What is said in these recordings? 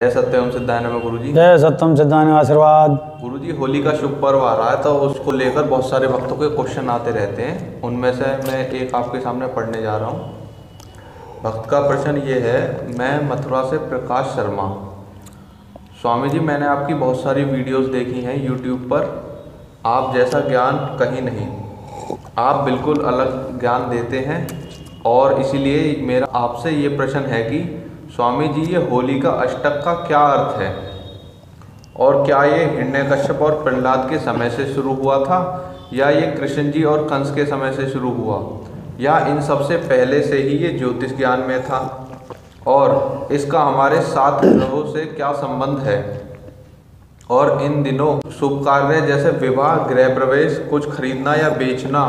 जय सत्यम सिद्धानंद गुरुजी। जय सत्यम सिद्धानंद आशीर्वाद। गुरुजी, होली का शुभ पर्व आ रहा है तो उसको लेकर बहुत सारे भक्तों के क्वेश्चन आते रहते हैं। उनमें से मैं एक आपके सामने पढ़ने जा रहा हूँ। भक्त का प्रश्न ये है, मैं मथुरा से प्रकाश शर्मा। स्वामी जी, मैंने आपकी बहुत सारी वीडियोस देखी हैं यूट्यूब पर। आप जैसा ज्ञान कहीं नहीं, आप बिल्कुल अलग ज्ञान देते हैं। और इसीलिए मेरा आपसे ये प्रश्न है कि स्वामी जी, ये होली का अष्टक का क्या अर्थ है और क्या ये हिरण्यकश्यप और प्रहलाद के समय से शुरू हुआ था या ये कृष्ण जी और कंस के समय से शुरू हुआ या इन सबसे पहले से ही ये ज्योतिष ज्ञान में था, और इसका हमारे 7 ग्रहों से क्या संबंध है, और इन दिनों शुभ कार्य जैसे विवाह, गृह प्रवेश, कुछ खरीदना या बेचना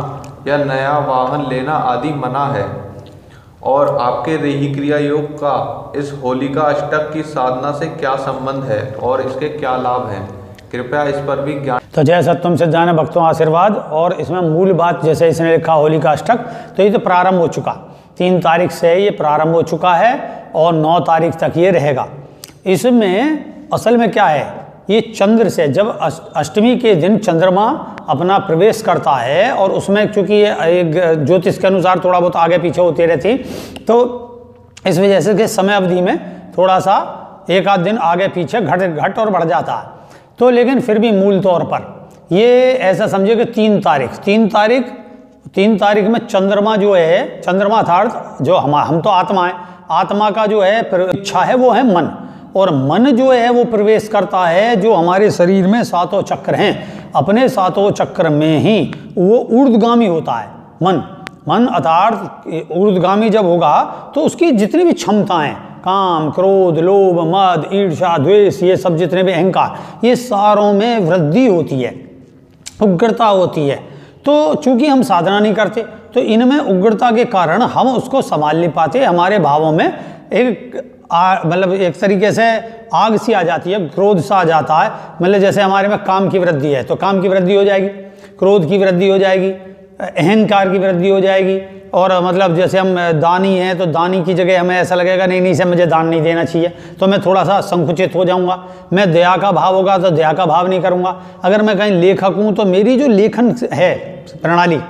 या नया वाहन लेना आदि मना है, और आपके रेही क्रिया योग का इस होली का अष्टक की साधना से क्या संबंध है और इसके क्या लाभ हैं, कृपया इस पर भी ज्ञान। तो जय सत्यम सिद्धानंद भक्तों आशीर्वाद। और इसमें मूल बात, जैसे इसने लिखा होली का अष्टक, तो ये तो प्रारंभ हो चुका, 3 तारीख से ये प्रारंभ हो चुका है और 9 तारीख तक ये रहेगा। इसमें असल में क्या है, ये चंद्र से, जब अष्टमी के दिन चंद्रमा अपना प्रवेश करता है, और उसमें चूंकि ये एक ज्योतिष के अनुसार थोड़ा बहुत आगे पीछे होती रहती, तो इस वजह से कि समय अवधि में थोड़ा सा एक आध दिन आगे पीछे घट और बढ़ जाता है। तो लेकिन फिर भी मूल तौर पर ये ऐसा समझिए कि 3 तारीख में चंद्रमा जो है, चंद्रमा अर्थात जो हम तो आत्मा है, आत्मा का जो है इच्छा है वो है मन, और मन जो है वो प्रवेश करता है जो हमारे शरीर में 7 चक्र हैं। अपने 7 चक्र में ही वो ऊर्ध्वगामी होता है। मन अर्थात ऊर्ध्वगामी जब होगा तो उसकी जितनी भी क्षमताएं, काम, क्रोध, लोभ, मद, ईर्ष्या, द्वेष, ये सब जितने भी अहंकार, ये सारों में वृद्धि होती है, उग्रता होती है। तो चूंकि हम साधना नहीं करते तो इनमें उग्रता के कारण हम उसको संभाल नहीं पाते। हमारे भावों में मतलब एक तरीके से आग सी आ जाती है, क्रोध सा आ जाता है। मतलब जैसे हमारे में काम की वृद्धि है तो काम की वृद्धि हो जाएगी, क्रोध की वृद्धि हो जाएगी, अहंकार की वृद्धि हो जाएगी। और मतलब जैसे हम दानी हैं तो दानी की जगह हमें ऐसा लगेगा नहीं से मुझे दान नहीं देना चाहिए, तो मैं थोड़ा सा संकुचित हो जाऊंगा। मैं दया का भाव होगा तो दया का भाव नहीं करूंगा। अगर मैं कहीं लेखक हूँ तो मेरी जो लेखन है प्रणाली,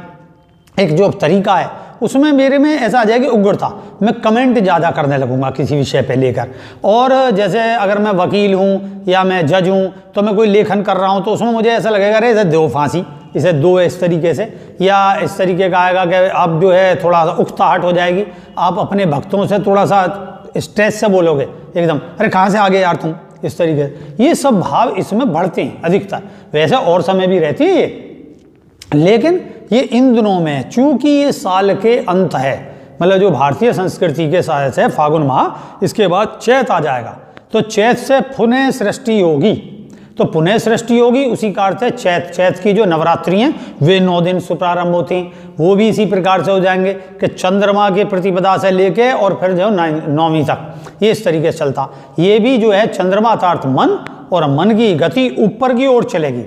एक जो तरीका है, उसमें मेरे में ऐसा आ जाएगा उग्रता, मैं कमेंट ज़्यादा करने लगूंगा किसी विषय पे लेकर। और जैसे अगर मैं वकील हूँ या मैं जज हूँ तो मैं कोई लेखन कर रहा हूँ तो उसमें मुझे ऐसा लगेगा अरे इसे दो फांसी, इसे दो इस तरीके से, या इस तरीके का आएगा कि आप जो है थोड़ा सा उकताहट हो जाएगी। आप अपने भक्तों से थोड़ा सा स्ट्रेस से बोलोगे एकदम, अरे कहाँ से आ गए यार तुम, इस तरीके से। ये सब भाव इसमें बढ़ते हैं अधिकतर। वैसे और समय भी रहती है ये, लेकिन ये इन दिनों में चूंकि ये साल के अंत है, मतलब जो भारतीय संस्कृति के साथ है फागुन माह, इसके बाद चैत आ जाएगा, तो चैत से पुनः सृष्टि होगी। तो पुनः सृष्टि होगी, उसी कार से चैत की जो नवरात्रि हैं वे 9 दिन से प्रारंभ होती हैं। वो भी इसी प्रकार से हो जाएंगे कि चंद्रमा के प्रतिपदा से लेके और फिर जो 9वीं तक, ये इस तरीके से चलता। ये भी जो है चंद्रमा अर्थात मन, और मन की गति ऊपर की ओर चलेगी,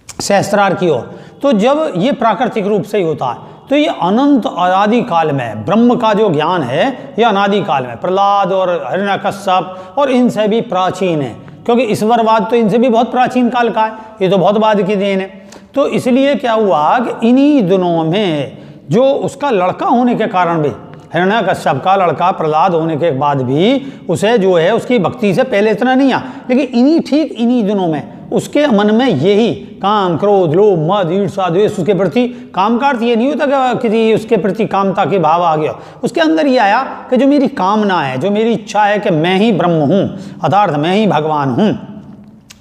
सहस्त्रार की ओर। तो जब ये प्राकृतिक रूप से ही होता है, तो ये अनंत अनादि काल में ब्रह्म का जो ज्ञान है, ये अनादि काल में प्रहलाद और हिरण्यकश्यप और इनसे भी प्राचीन है, क्योंकि ईश्वरवाद तो इनसे भी बहुत प्राचीन काल का है, ये तो बहुत बाद की देन है। तो इसलिए क्या हुआ कि इन्हीं दिनों में जो उसका लड़का होने के कारण भी, हिरण्यकश्यप का लड़का प्रहलाद होने के बाद भी उसे जो है उसकी भक्ति से पहले इतना नहीं आया, लेकिन ठीक इन्हीं दिनों में उसके मन में यही काम, क्रोध, लोभ, मद, ईर्ष्या, द्वेष, उसके प्रति काम का अर्थ ये नहीं होता कि किसी उसके प्रति कामता के भाव आ गया। उसके अंदर ये आया कि जो मेरी कामना है, जो मेरी इच्छा है कि मैं ही ब्रह्म हूँ, अर्थात मैं ही भगवान हूँ,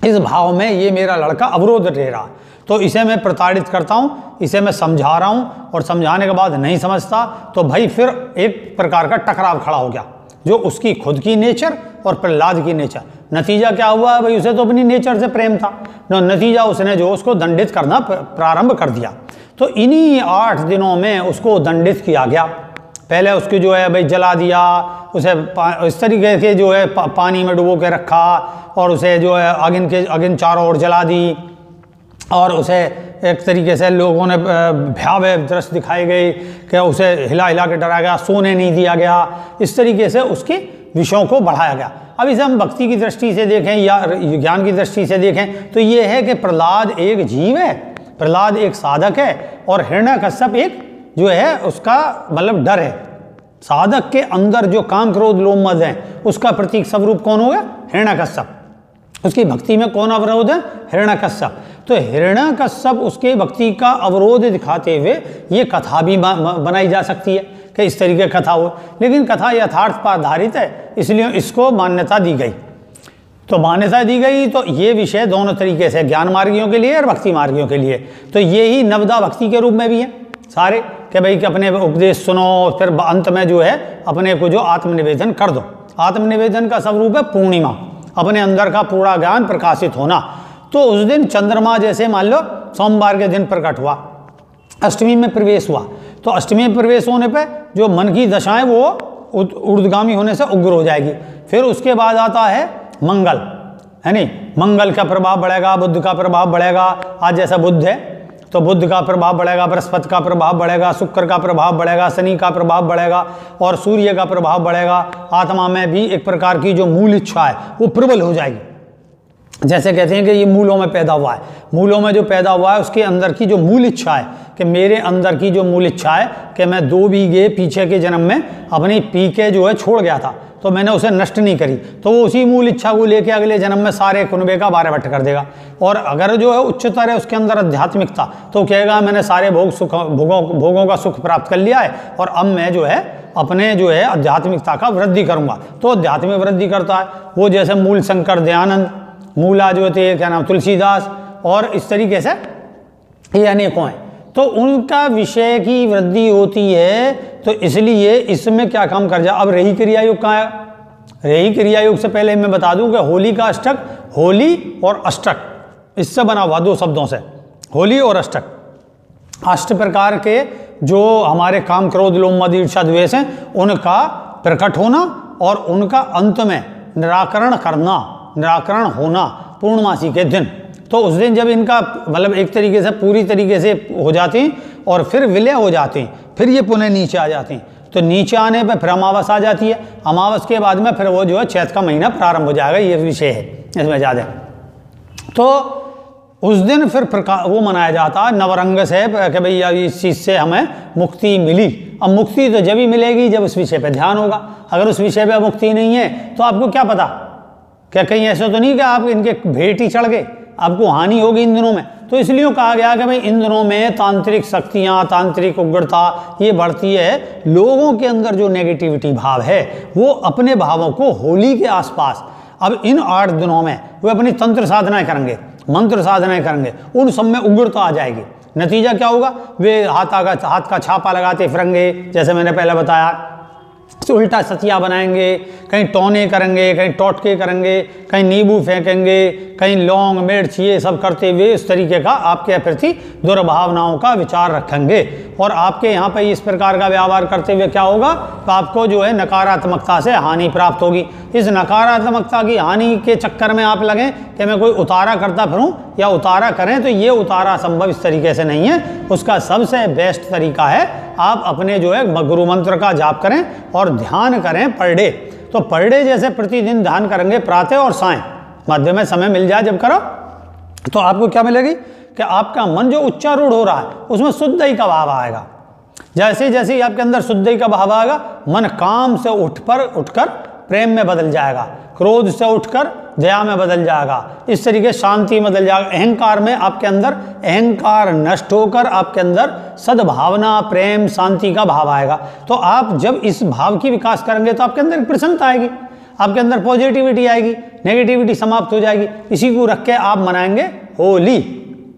इस भाव में ये मेरा लड़का अवरोध दे रहा। तो इसे मैं प्रताड़ित करता हूँ, इसे मैं समझा रहा हूँ, और समझाने के बाद नहीं समझता तो भाई फिर एक प्रकार का टकराव खड़ा हो गया, जो उसकी खुद की नेचर और प्रहलाद की नेचर। नतीजा क्या हुआ भाई, उसे तो अपनी नेचर से प्रेम था, नतीजा उसने जो उसको दंडित करना प्रारंभ कर दिया। तो इन्हीं 8 दिनों में उसको दंडित किया गया। पहले उसकी जो है भाई जला दिया, उसे इस तरीके के जो है पानी में डुबो के रखा, और उसे जो है अगिन चारों ओर जला दी, और उसे एक तरीके से लोगों ने भयावह दृश्य दिखाए गए कि उसे हिला हिला के डराया गया, सोने नहीं दिया गया, इस तरीके से उसके विषयों को बढ़ाया गया। अब इसे हम भक्ति की दृष्टि से देखें या ज्ञान की दृष्टि से देखें तो ये है कि प्रहलाद एक जीव है, प्रहलाद एक साधक है और हिरण्यकश्यप एक जो है उसका मतलब डर है। साधक के अंदर जो काम क्रोध लोभ मद है उसका प्रतीक स्वरूप कौन होगा? हिरण्यकश्यप। उसकी भक्ति में कौन अवरोध है? हिरण्यकश्यप। तो हिरण्यकश्यप उसके भक्ति का अवरोध दिखाते हुए ये कथा भी बनाई जा सकती है कि इस तरीके की कथा हो, लेकिन कथा यथार्थ पर आधारित है इसलिए इसको मान्यता दी गई। तो मान्यता दी गई तो ये विषय दोनों तरीके से, ज्ञान मार्गियों के लिए और भक्ति मार्गियों के लिए। तो ये ही नवदा भक्ति के रूप में भी है सारे कि भाई कि अपने उपदेश सुनो, फिर अंत में जो है अपने को जो आत्मनिवेदन कर दो। आत्मनिवेदन का स्वरूप है पूर्णिमा, अपने अंदर का पूरा ज्ञान प्रकाशित होना। तो उस दिन चंद्रमा जैसे मान लो सोमवार के दिन प्रकट हुआ, अष्टमी में प्रवेश हुआ, तो अष्टमी में प्रवेश होने पे जो मन की दशाएं वो ऊर्ध्वगामी होने से उग्र हो जाएगी। फिर उसके बाद आता है मंगल, है नहीं, मंगल का प्रभाव बढ़ेगा, बुद्ध का प्रभाव बढ़ेगा। आज जैसा बुद्ध है तो बुद्ध का प्रभाव बढ़ेगा, बृहस्पति का प्रभाव बढ़ेगा, शुक्र का प्रभाव बढ़ेगा, शनि का प्रभाव बढ़ेगा और सूर्य का प्रभाव बढ़ेगा। आत्मा में भी एक प्रकार की जो मूल इच्छा है वो प्रबल हो जाएगी। जैसे कहते हैं कि ये मूलों में पैदा हुआ है, मूलों में जो पैदा हुआ है उसके अंदर की जो मूल इच्छा है कि मेरे अंदर की जो मूल इच्छा है कि मैं 2 बीघे पीछे के जन्म में अपनी पी के जो है छोड़ गया था तो मैंने उसे नष्ट नहीं करी, तो वो उसी मूल इच्छा को लेके अगले जन्म में सारे कुनबे का बारह बट कर देगा। और अगर जो है उच्चतर है उसके अंदर आध्यात्मिकता, तो कहेगा मैंने सारे भोगों का सुख प्राप्त कर लिया है और अब मैं जो है अपने जो है आध्यात्मिकता का वृद्धि करूंगा। तो आध्यात्मिक वृद्धि करता है वो, जैसे मूल शंकर दयानंद, मूला जो थे क्या नाम तुलसीदास, और इस तरीके से ये अनेकों हैं। तो उनका विषय की वृद्धि होती है, तो इसलिए इसमें क्या काम कर जा। अब रही क्रिया योग कहाँ है? रही क्रिया योग से पहले मैं बता दूं कि होली का अष्टक, होली और अष्टक इससे बना हुआ 2 शब्दों से, होली और अष्टक। अष्ट प्रकार के जो हमारे काम क्रोध लोभ मद ईर्ष्या द्वेष हैं उनका प्रकट होना और उनका अंत में निराकरण करना, निराकरण होना पूर्णमासी के दिन। तो उस दिन जब इनका मतलब एक तरीके से पूरी तरीके से हो जाती हैं और फिर विलय हो जाती हैं, फिर ये पुनः नीचे आ जाती हैं। तो नीचे आने पे फिर अमावस आ जाती है, अमावस के बाद में फिर वो जो है चैत का महीना प्रारंभ हो जाएगा। ये विषय है इसमें ज़्यादा। तो उस दिन फिर वो मनाया जाता है नवरंग से कि भाई इस चीज़ से हमें मुक्ति मिली। अब मुक्ति तो जब ही मिलेगी जब उस विषय पे ध्यान होगा। अगर उस विषय पे मुक्ति नहीं है तो आपको क्या पता, क्या कहीं ऐसा तो नहीं कि आप इनके भेंट ही चढ़ गए, आपको हानि होगी इन दिनों में। तो इसलिए कहा गया कि भाई इन दिनों में तांत्रिक शक्तियाँ, तांत्रिक उग्रता ये बढ़ती है। लोगों के अंदर जो नेगेटिविटी भाव है वो अपने भावों को होली के आसपास अब इन 8 दिनों में वो अपनी तंत्र साधनाएं करेंगे, मंत्र साधनाएं करेंगे, उन सब में उग्रता आ जाएगी। नतीजा क्या होगा? वे हाथ का छापा लगाते फिरेंगे, जैसे मैंने पहले बताया, उल्टा सतिया बनाएंगे, कहीं टौने करेंगे, कहीं टोटके करेंगे, कहीं नींबू फेंकेंगे, कहीं लौंग मिर्च ये सब करते हुए इस तरीके का आपके प्रति दुर्भावनाओं का विचार रखेंगे। और आपके यहाँ पे इस प्रकार का व्यवहार करते हुए क्या होगा? तो आपको जो है नकारात्मकता से हानि प्राप्त होगी। इस नकारात्मकता की हानि के चक्कर में आप लगें कि मैं कोई उतारा करता फिरूं या उतारा करें, तो ये उतारा संभव इस तरीके से नहीं है। उसका सबसे बेस्ट तरीका है आप अपने जो है गुरु मंत्र का जाप करें और ध्यान करें पर डे। तो पर डे जैसे प्रतिदिन ध्यान करेंगे प्रातः और सायं, मध्य में समय मिल जाए जब करो, तो आपको क्या मिलेगी कि आपका मन जो उच्चारूढ़ हो रहा है उसमें शुद्धि का भाव आएगा। जैसे जैसे ही आपके अंदर शुद्धि का भाव आएगा, मन काम से उठकर प्रेम में बदल जाएगा, क्रोध से उठकर दया में बदल जाएगा, इस तरीके शांति में बदल जाएगा। अहंकार में आपके अंदर अहंकार नष्ट होकर आपके अंदर सद्भावना, प्रेम, शांति का भाव आएगा। तो आप जब इस भाव की विकास करेंगे तो आपके अंदर एक प्रसन्नता आएगी, आपके अंदर पॉजिटिविटी आएगी, नेगेटिविटी समाप्त हो जाएगी। इसी को रख के आप मनाएंगे होली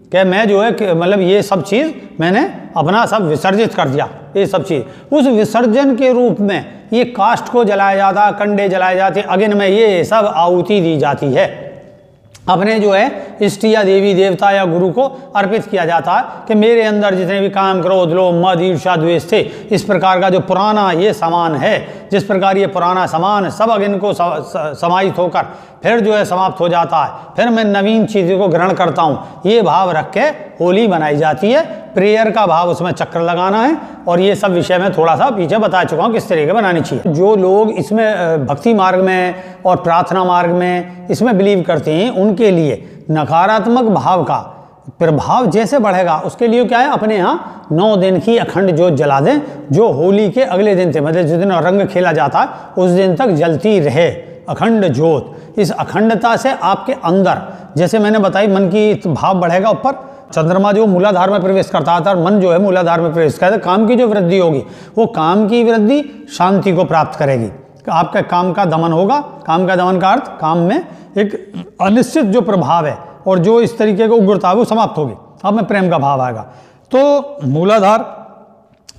कि मैं जो है मतलब ये सब चीज़ मैंने अपना सब विसर्जित कर दिया। ये सब चीज़ उस विसर्जन के रूप में ये काष्ठ को जलाया जाता, कंडे जलाए जाते, अग्नि में ये सब आहुति दी जाती है। अपने जो है इष्ट या देवी देवता या गुरु को अर्पित किया जाता है कि मेरे अंदर जितने भी काम, क्रोध, लोभ, मद, ईर्ष्या, द्वेष थे, इस प्रकार का जो पुराना ये सामान है, जिस प्रकार ये पुराना सामान सब अग्नि को समाहित होकर फिर जो है समाप्त हो जाता है, फिर मैं नवीन चीज़ों को ग्रहण करता हूँ, ये भाव रख के होली बनाई जाती है। प्रेयर का भाव उसमें चक्र लगाना है, और ये सब विषय में थोड़ा सा पीछे बता चुका हूँ किस तरीके बनानी चाहिए। जो लोग इसमें भक्ति मार्ग में और प्रार्थना मार्ग में इसमें बिलीव करते हैं, उनके लिए नकारात्मक भाव का प्रभाव जैसे बढ़ेगा, उसके लिए क्या है, अपने यहाँ 9 दिन की अखंड ज्योत जला दें, जो होली के अगले दिन से, मतलब जिस दिन रंग खेला जाता है उस दिन तक जलती रहे अखंड ज्योत। इस अखंडता से आपके अंदर, जैसे मैंने बताई, मन की भाव बढ़ेगा ऊपर। चंद्रमा जो मूलाधार में प्रवेश करता था, मन जो है मूलाधार में प्रवेश करता है, काम की जो वृद्धि होगी वो काम की वृद्धि शांति को प्राप्त करेगी, आपका काम का दमन होगा। काम का दमन का अर्थ काम में एक अनिश्चित जो प्रभाव है और जो इस तरीके का उग्रता है वो समाप्त होगी, अब में प्रेम का भाव आएगा। तो मूलाधार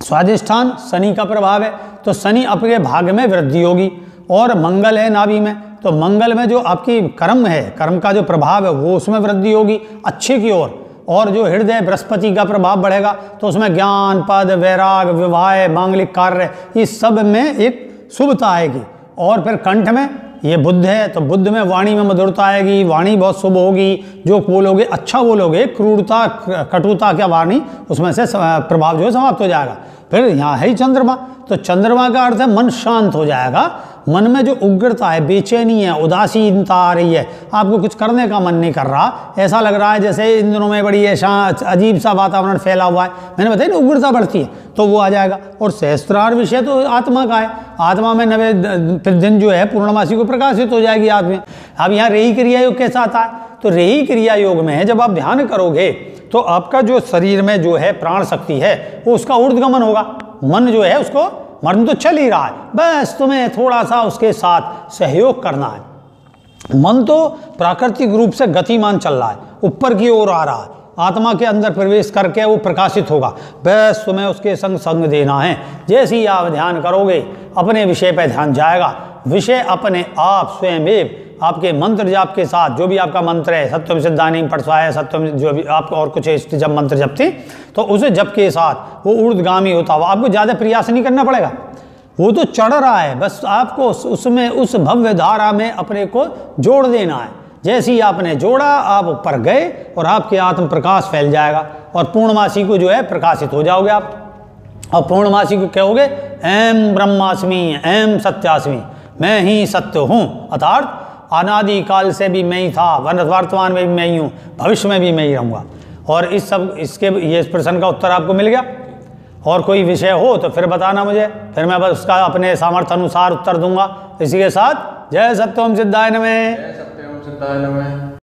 स्वाधिष्ठान शनि का प्रभाव है, तो शनि अपने भाग में वृद्धि होगी, और मंगल है नाभि में, तो मंगल में जो आपकी कर्म है, कर्म का जो प्रभाव है वो उसमें वृद्धि होगी अच्छे की ओर। और जो हृदय बृहस्पति का प्रभाव बढ़ेगा तो उसमें ज्ञान, पद, वैराग, विवाह, मांगलिक कार्य, इस सब में एक शुभता आएगी। और फिर कंठ में ये बुध है, तो बुध में वाणी में मधुरता आएगी, वाणी बहुत शुभ होगी, जो बोलोगे अच्छा बोलोगे, क्रूरता कटुता क्या वाणी उसमें से प्रभाव जो है समाप्त हो जाएगा। फिर यहाँ है ही चंद्रमा, तो चंद्रमा का अर्थ है मन शांत हो जाएगा, मन में जो उग्रता है, बेचैनी है, उदासीनता आ रही है, आपको कुछ करने का मन नहीं कर रहा, ऐसा लग रहा है जैसे इन दिनों में बड़ी अजीब सा वातावरण फैला हुआ है, मैंने बताया ना उग्रता बढ़ती है, तो वो आ जाएगा। और सहस्त्रार विषय तो आत्मा का है, आत्मा में 90 दिन जो है पूर्णमासी को प्रकाशित हो जाएगी आत्मा। अब यहाँ रेही क्रिया योग कैसा आता है, तो रेही क्रिया योग में जब आप ध्यान करोगे तो आपका जो शरीर में जो है प्राण शक्ति है वो उसका ऊर्ध्वगमन होगा। मन जो है उसको, मन तो चल ही रहा है, बस तुम्हें थोड़ा सा उसके साथ सहयोग करना है। मन तो प्राकृतिक रूप से गतिमान चल रहा है, ऊपर की ओर आ रहा है, आत्मा के अंदर प्रवेश करके वो प्रकाशित होगा, बस तुम्हें उसके संग संग देना है। जैसे ही आप ध्यान करोगे अपने विषय पर ध्यान जाएगा, विषय अपने आप स्वयं आपके मंत्र जाप के साथ, जो भी आपका मंत्र है, सत्यम सिद्धानी पठवाय सत्यम, जो भी आप और कुछ जब मंत्र जपते तो उसे जप के साथ वो ऊर्ध्वगामी होता हुआ, आपको ज़्यादा प्रयास नहीं करना पड़ेगा, वो तो चढ़ रहा है, बस आपको उसमें उस भव्य धारा में अपने को जोड़ देना है। जैसे ही आपने जोड़ा आप ऊपर गए और आपके आत्म प्रकाश फैल जाएगा, और पूर्णमासी को जो है प्रकाशित हो जाओगे आप। और पूर्णमासी को कहोगे एम ब्रह्मास्मि एम सत्यास्मि, मैं ही सत्य हूँ, अर्थात अनादि काल से भी मैं ही था, वर्तमान में भी मैं ही हूँ, भविष्य में भी मैं ही रहूँगा। और इस सब इसके ये प्रश्न का उत्तर आपको मिल गया। और कोई विषय हो तो फिर बताना मुझे, फिर मैं बस उसका अपने सामर्थ्य अनुसार उत्तर दूंगा। इसी के साथ जय सत्यम सिद्धाय नमः। जय सत्यम सिद्धाय नमः।